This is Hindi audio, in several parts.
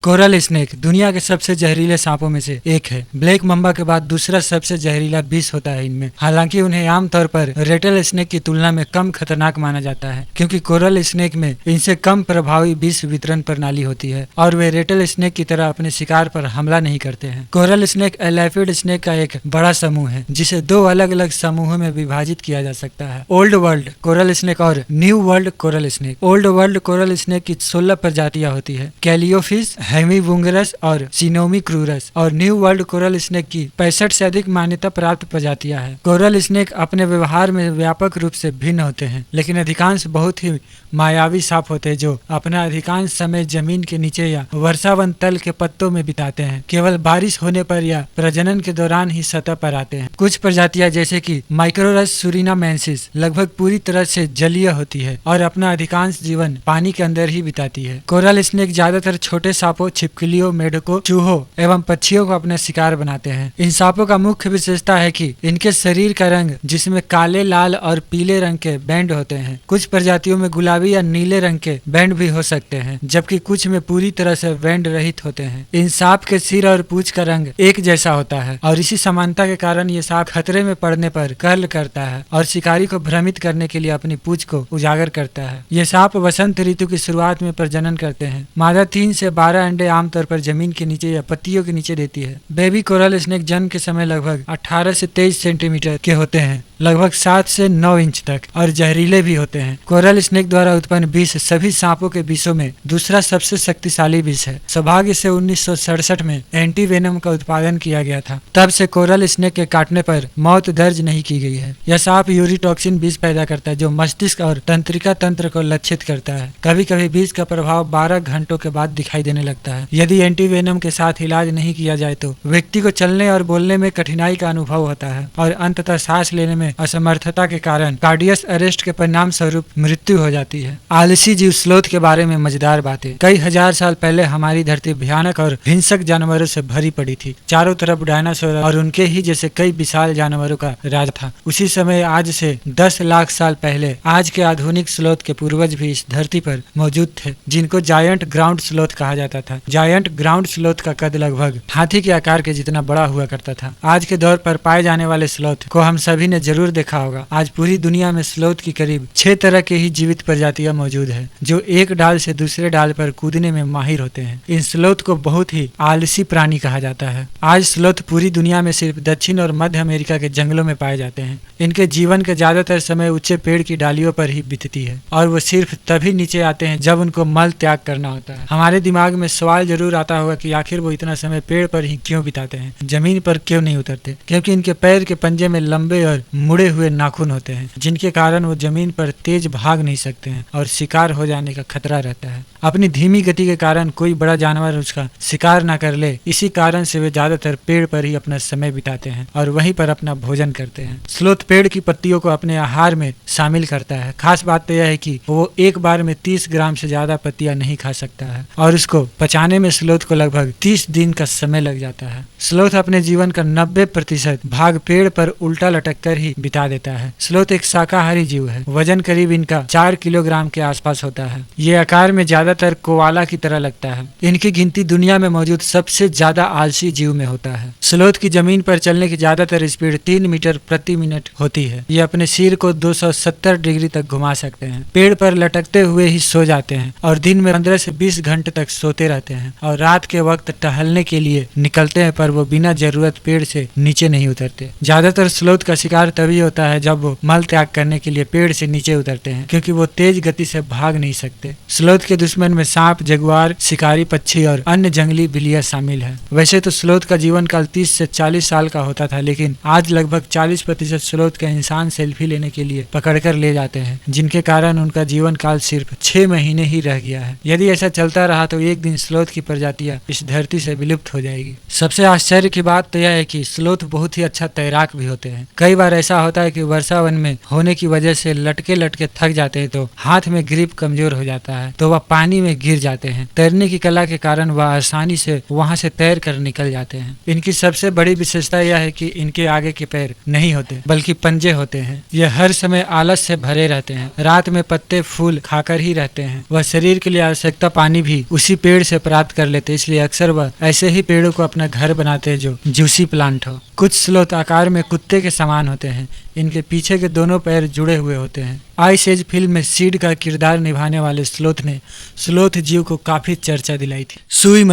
कोरल स्नेक दुनिया के सबसे जहरीले सांपों में से एक है। ब्लैक मम्बा के बाद दूसरा सबसे जहरीला विष होता है इनमें। हालांकि उन्हें आमतौर पर रेटल स्नेक की तुलना में कम खतरनाक माना जाता है, क्योंकि कोरल स्नेक में इनसे कम प्रभावी विष वितरण प्रणाली होती है और वे रेटल स्नेक की तरह अपने शिकार पर हमला नहीं करते हैं। कोरल स्नेक एलाफिड स्नेक का एक बड़ा समूह है, जिसे दो अलग अलग समूहों में विभाजित किया जा सकता है: ओल्ड वर्ल्ड कोरल स्नेक और new world coral snake. Old world coral snake की 16 प्रजातियां होती है: कैलियोफिश, हेमीबुंगरस और सिनोमी क्रूरस। और न्यू वर्ल्ड कोरल स्नेक की 65 से अधिक मान्यता प्राप्त प्रजातियां हैं। कोरल स्नेक अपने व्यवहार में व्यापक रूप से भिन्न होते हैं, लेकिन अधिकांश बहुत ही मायावी सांप होते हैं जो अपना अधिकांश समय जमीन के नीचे या वर्षावन तल के पत्तों में बिताते हैं। केवल बारिश होने पर या प्रजनन के दौरान ही सतह पर आते हैं। कुछ प्रजातियां जैसे कि माइक्रोरस सुरिनामेंसिस लगभग पूरी तरह से जलीय होती है और अपना अधिकांश जीवन पानी के अंदर ही बिताती है। कोरल स्नेक ज्यादातर छोटे सांपों, छिपकलियों, मेढकों, चूहों एवं पक्षियों को अपने शिकार बनाते हैं। इन सांपों का मुख्य विशेषता है कि इनके शरीर का रंग, जिसमें काले, लाल और पीले रंग के बैंड होते हैं। कुछ प्रजातियों में गुलाबी या नीले रंग के बैंड भी हो सकते हैं, जबकि कुछ में पूरी तरह से बैंड रहित होते हैं। इन सांप के सिर और पूंछ का रंग एक जैसा होता है और इसी समानता के कारण ये सांप खतरे में पड़ने पर कर्ल करता है और शिकारी को भ्रमित करने के लिए अपनी पूंछ को उजागर करता है। ये सांप वसंत ऋतु की शुरुआत में प्रजनन करते हैं। मादा 3 से 12 अंडे आमतौर पर जमीन के नीचे या पत्तियों के नीचे देती है। बेबी कोरल स्नेक जन्म के समय लगभग 18 से 23 सेंटीमीटर के होते हैं, लगभग 7 से 9 इंच तक, और जहरीले भी होते हैं। कोरल स्नेक द्वारा उत्पन्न विष सभी सांपों के विषों में दूसरा सबसे शक्तिशाली विष है। सौभाग्य से 1967 में एंटी वेनम का उत्पादन किया गया था। तब से कोरल स्नेक के काटने पर मौत दर्ज नहीं की गई है। यह सांप यूरिटॉक्सिन विष पैदा करता है, जो मस्तिष्क और तंत्रिका तंत्र को लक्षित करता है। कभी कभी विष का प्रभाव 12 घंटों के बाद दिखाई देने लगता है। यदि एंटी वेनम के साथ इलाज नहीं किया जाए तो व्यक्ति को चलने और बोलने में कठिनाई का अनुभव होता है और अंततः सांस लेने में असमर्थता के कारण कार्डियक अरेस्ट के परिणाम स्वरूप मृत्यु हो जाती है। आलसी जीव स्लोथ के बारे में मजेदार बातें। कई हजार साल पहले हमारी धरती भयानक और हिंसक जानवरों से भरी पड़ी थी। चारों तरफ डायनासोर और उनके ही जैसे कई विशाल जानवरों का राज था। उसी समय आज से 10 लाख साल पहले आज के आधुनिक स्लोथ के पूर्वज भी इस धरती पर मौजूद थे, जिनको जायंट ग्राउंड स्लोथ कहा जाता था। जायंट ग्राउंड स्लोथ का कद लगभग हाथी के आकार के जितना बड़ा हुआ करता था। आज के दौर पर पाए जाने वाले स्लोथ को हम सभी ने जरूर देखा होगा। आज पूरी दुनिया में स्लोथ की करीब 6 तरह के ही जीवित प्रजातियां मौजूद है, जो एक डाल से दूसरे डाल पर कूदने में माहिर होते हैं। इन स्लोथ को बहुत ही आलसी प्राणी कहा जाता है। आज स्लोथ पूरी दुनिया में सिर्फ दक्षिण और मध्य अमेरिका के जंगलों में पाए जाते हैं। इनके जीवन का ज्यादातर समय ऊंचे पेड़ की डालियों पर ही बीतती है और वो सिर्फ तभी नीचे आते हैं जब उनको मल त्याग करना होता है। हमारे दिमाग में सवाल जरूर आता होगा कि आखिर वो इतना समय पेड़ पर ही क्यों बिताते हैं, जमीन पर क्यों नहीं उतरते? क्योंकि इनके पैर के पंजे में लंबे और मुड़े हुए नाखून होते हैं, जिनके कारण वो जमीन पर तेज भाग नहीं सकते हैं और शिकार हो जाने का खतरा रहता है। अपनी धीमी गति के कारण कोई बड़ा जानवर उसका शिकार न कर ले, इसी कारण से वे ज्यादातर पेड़ पर ही अपना समय बिताते हैं और वहीं पर अपना भोजन करते हैं। स्लोथ पेड़ की पत्तियों को अपने आहार में शामिल करता है। खास बात तो यह है कि वो एक बार में 30 ग्राम से ज्यादा पत्तियां नहीं खा सकता है और उसको पचाने में स्लोथ को लगभग 30 दिन का समय लग जाता है। स्लोथ अपने जीवन का 90% भाग पेड़ पर उल्टा लटक कर ही बिता देता है। स्लोथ एक शाकाहारी जीव है। वजन करीब इनका 4 किलोग्राम के आसपास होता है। ये आकार में ज्यादातर कोआला की तरह लगता है। इनकी गिनती दुनिया में मौजूद सबसे ज्यादा आलसी जीव में होता है। स्लोथ की जमीन पर चलने की ज्यादातर स्पीड 3 मीटर प्रति मिनट होती है। ये अपने सिर को 270 डिग्री तक घुमा सकते हैं। पेड़ पर लटकते हुए ही सो जाते हैं और दिन में 15 से 20 घंटे तक सोते रहते हैं और रात के वक्त टहलने के लिए निकलते हैं, पर वो बिना जरूरत पेड़ से नीचे नहीं उतरते। ज्यादातर स्लोथ का शिकार तभी होता है जब वो मल त्याग करने के लिए पेड़ से नीचे उतरते हैं, क्योंकि वो तेज गति से भाग नहीं सकते। स्लोथ के दुश्मन में सांप, जगुआर, शिकारी पक्षी और अन्य जंगली बिल्लियां शामिल है। वैसे तो स्लोथ का जीवन काल 30 से 40 साल का होता था, लेकिन आज लगभग 40% स्लोथ का इंसान सेल्फी लेने के लिए पकड़कर ले जाते हैं, जिनके कारण उनका जीवन काल सिर्फ 6 महीने ही रह गया है। यदि ऐसा चलता रहा तो एक दिन स्लोथ की प्रजातियां इस धरती से विलुप्त हो जाएगी। सबसे आश्चर्य की बात तो यह है कि स्लोथ बहुत ही अच्छा तैराक भी होते हैं। कई बार ऐसा ऐसा होता है कि वर्षावन में होने की वजह से लटके लटके थक जाते हैं तो हाथ में ग्रिप कमजोर हो जाता है, तो वह पानी में गिर जाते हैं। तैरने की कला के कारण वह आसानी से वहां से तैर कर निकल जाते हैं। इनकी सबसे बड़ी विशेषता यह है कि इनके आगे के पैर नहीं होते बल्कि पंजे होते हैं। यह हर समय आलस से भरे रहते हैं, रात में पत्ते फूल खाकर ही रहते हैं। वह शरीर के लिए आवश्यकता पानी भी उसी पेड़ से प्राप्त कर लेते, इसलिए अक्सर वह ऐसे ही पेड़ों को अपना घर बनाते हैं जो जूसी प्लांट हो। कुछ स्लोथ आकार में कुत्ते के समान होते हैं। इनके पीछे के दोनों पैर जुड़े हुए होते हैं। आइस एज फिल्म में सीड का किरदार निभाने वाले स्लोथ ने स्लोथ जीव को काफी चर्चा दिलाई थी। सुई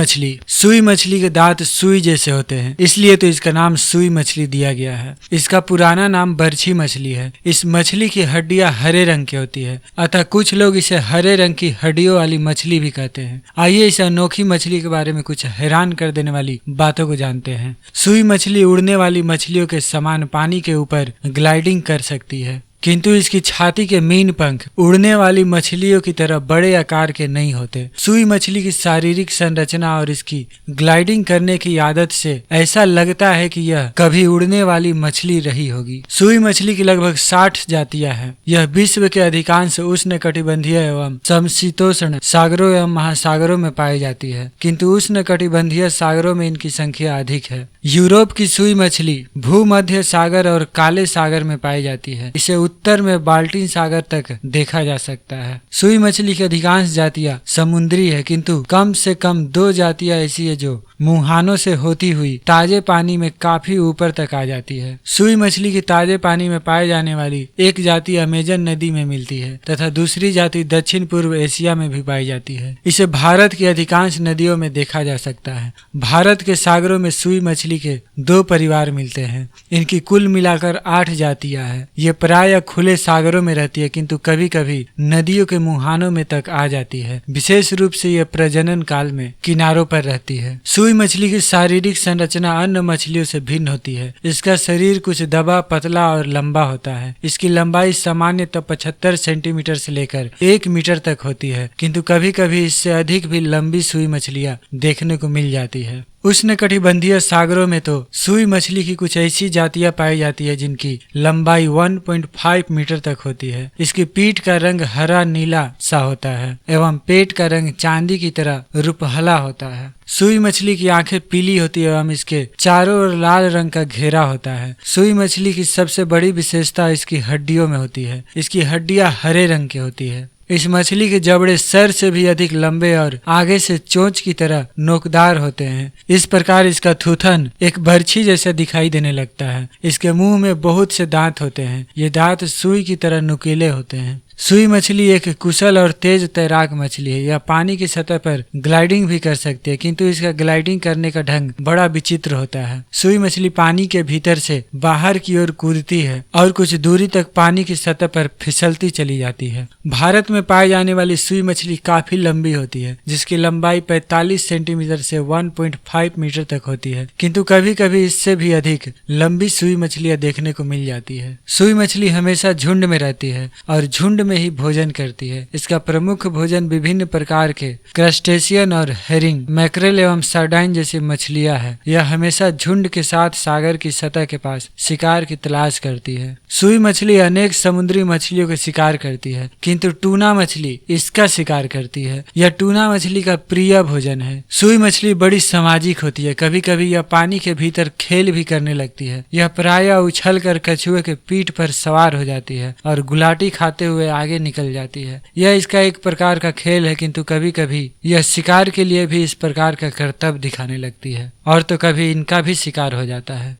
मछली के दांत सुई जैसे होते हैं, इसलिए तो इसका नाम सुई मछली दिया गया है। इसका पुराना नाम बरछी मछली है। इस मछली की हड्डियां हरे रंग की होती है, अतः कुछ लोग इसे हरे रंग की हड्डियों वाली मछली भी कहते हैं। आइए इस अनोखी मछली के बारे में कुछ हैरान कर देने वाली बातों को जानते हैं। सुई मछली उड़ने वाली मछलियों के समान पानी के ऊपर ग्लाइडिंग कर सकती है, किंतु इसकी छाती के मीन पंख उड़ने वाली मछलियों की तरह बड़े आकार के नहीं होते। सुई मछली की शारीरिक संरचना और इसकी ग्लाइडिंग करने की आदत से ऐसा लगता है कि यह कभी उड़ने वाली मछली रही होगी। सुई मछली की लगभग 60 जातियां हैं। यह विश्व के अधिकांश उष्णकटिबंधीय एवं समशीतोष्ण सागरों एवं महासागरों में पाई जाती है, किंतु उष्णकटिबंधीय सागरों में इनकी संख्या अधिक है। यूरोप की सुई मछली भूमध्य सागर और काले सागर में पाई जाती है। इसे उत्तर में बाल्टिन सागर तक देखा जा सकता है। सुई मछली की अधिकांश जातियां समुद्री है, किंतु कम से कम 2 जातियां ऐसी है जो मुहानों से होती हुई ताजे पानी में काफी ऊपर तक आ जाती है। सुई मछली की ताजे पानी में पाए जाने वाली एक जाति अमेजन नदी में मिलती है तथा दूसरी जाति दक्षिण पूर्व एशिया में भी पाई जाती है। इसे भारत की अधिकांश नदियों में देखा जा सकता है। भारत के सागरों में सुई मछली के 2 परिवार मिलते हैं। इनकी कुल मिलाकर 8 जातियां हैं। ये प्राय खुले सागरों में रहती है, किंतु कभी कभी नदियों के मुहानों में तक आ जाती है। विशेष रूप से यह प्रजनन काल में किनारों पर रहती है। सुई मछली की शारीरिक संरचना अन्य मछलियों से भिन्न होती है। इसका शरीर कुछ दबा, पतला और लंबा होता है। इसकी लंबाई सामान्यतः 75 सेंटीमीटर से लेकर 1 मीटर तक होती है, किंतु कभी कभी इससे अधिक भी लंबी सुई मछलियां देखने को मिल जाती है। उष्णकटिबंधीय सागरों में तो सुई मछली की कुछ ऐसी जातियां पाई जाती है जिनकी लंबाई 1.5 मीटर तक होती है। इसकी पीठ का रंग हरा नीला सा होता है एवं पेट का रंग चांदी की तरह रुपहला होता है। सुई मछली की आंखें पीली होती है एवं इसके चारों ओर लाल रंग का घेरा होता है। सुई मछली की सबसे बड़ी विशेषता इसकी हड्डियों में होती है। इसकी हड्डियां हरे रंग की होती है। इस मछली के जबड़े सर से भी अधिक लंबे और आगे से चोंच की तरह नोकदार होते हैं। इस प्रकार इसका थूथन एक बरछी जैसा दिखाई देने लगता है। इसके मुंह में बहुत से दांत होते हैं। ये दांत सुई की तरह नुकीले होते हैं। सुई मछली एक कुशल और तेज तैराक मछली है। यह पानी की सतह पर ग्लाइडिंग भी कर सकती है, किंतु इसका ग्लाइडिंग करने का ढंग बड़ा विचित्र होता है। सुई मछली पानी के भीतर से बाहर की ओर कूदती है और कुछ दूरी तक पानी की सतह पर फिसलती चली जाती है। भारत में पाई जाने वाली सुई मछली काफी लंबी होती है, जिसकी लंबाई 45 सेंटीमीटर से 1.5 मीटर तक होती है, किंतु कभी कभी इससे भी अधिक लंबी सुई मछलियां देखने को मिल जाती है। सुई मछली हमेशा झुंड में रहती है और झुंड में ही भोजन करती है। इसका प्रमुख भोजन विभिन्न प्रकार के क्रस्टेशियन और हेरिंग, मैक्रेल एवं सार्डाइन जैसी मछलियां है। यह हमेशा झुंड के साथ सागर की सतह के पास शिकार की तलाश करती है। सुई मछली अनेक समुद्री मछलियों का शिकार करती है, किंतु टूना मछली इसका शिकार करती है। यह टूना मछली का प्रिय भोजन है। सुई मछली बड़ी सामाजिक होती है। कभी कभी यह पानी के भीतर खेल भी करने लगती है। यह प्रायः उछल कर कछुए के पीठ पर सवार हो जाती है और गुलाटी खाते हुए आगे निकल जाती है। यह इसका एक प्रकार का खेल है, किंतु कभी कभी यह शिकार के लिए भी इस प्रकार का करतब दिखाने लगती है और तो कभी इनका भी शिकार हो जाता है।